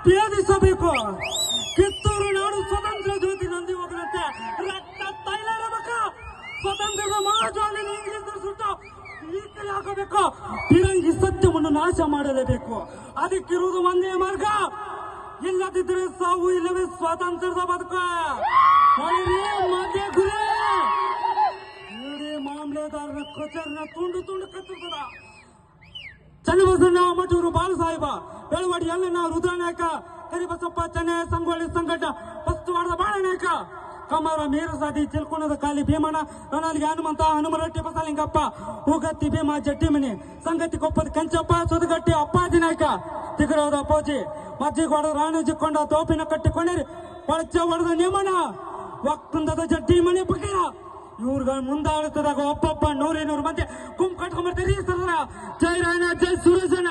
ಭೇದಿಸಬೇಕು. ಕಿತ್ತೂರು ನಾಡು ಸ್ವತಂತ್ರ ಜ್ಯೋತಿ ನಂದಿ ಹೋಗದಂತೆ ರಕ್ತ ತೈಲ ಇರಬೇಕು. ಸ್ವತಂತ್ರದ ಮಹಾಜ್ವಾಲೆಯನ್ನು ಇಂಗ್ಲಿಷ್ ಸುಟ್ಟು ಈಕಲಿ ಹಾಕಬೇಕು. ಫಿರಂಗಿ ಸತ್ಯವನ್ನು ನಾಶ ಮಾಡಲೇಬೇಕು. ಅದಕ್ಕಿರುವುದು ಒಂದೇ ಮಾರ್ಗ. ಇಲ್ಲದಿದ್ದರೆ ಸಾವು, ಇಲ್ಲವೇ ಸ್ವಾತಂತ್ರ್ಯದ ಬದುಕ. ಮಧ್ಯ ಗುರಿ ಇಡೀ ಮಾಮಲೆದಾರನ ಕಚೇರಿನ ತುಂಡು ತುಂಡು ಕತ್ತರಿಸದ. ಚನ್ನಬಸಣ್ಣ ಮಠೂರು ಬಾಲಸಾಹೇಬ ಬೆಳವಾಡಿ ಯಲ್ಲಣ್ಣ ರುದ್ರನಾಯಕ ಕರಿಬಸಪ್ಪ ಚೆನ್ನೈ ಸಂಗೊಳ್ಳಿ ಸಂಘಟ ವಸ್ತುವಾಡದ ಬಾಳನಾಯಕ ಕಮರ ಮೇರುಸಾದಿ ಚಿಲ್ಕೋಣದ ಕಾಲಿ ಭೀಮಣ್ಣ ರಣಾಲಿಗೆ ಹನುಮಂತ ಹನುಮರಟ್ಟಿ ಬಸಲಿಂಗಪ್ಪ ಹೂಗತ್ತಿ ಭೀಮ ಜಟ್ಟಿಮನಿ ಸಂಗತಿ ಕೊಪ್ಪದ ಕಂಚಪ್ಪ ಸುದಗಟ್ಟಿ ಅಪ್ಪಾಜಿ ನಾಯಕ ತಿಗರದ ಅಪ್ಪಾಜಿ ಮಜ್ಜಿಗೋಡ ರಾಣುಜಿಕೊಂಡ ತೋಪಿನ ಕಟ್ಟಿಕೊಂಡಿರಿ ಪಳಚ ಹೊಡೆದ ನೇಮನ ಒಕ್ಕಂದದ ಜಟ್ಟಿ ಮನೆ ಬಗೀರ ಇವ್ರುಗಳ ಮುಂದಾಡುತ್ತದಾಗ ಒಬ್ಬೊಬ್ಬ 100 ಮಧ್ಯೆ ಗುಂಪು ಕಟ್ಕೊಂಡ್ಬರ್ತೀರಿ ಸರ. ಜೈ ರಾಯಣ್ಣ, ಜೈ ಸುರೇಶಣ್ಣ.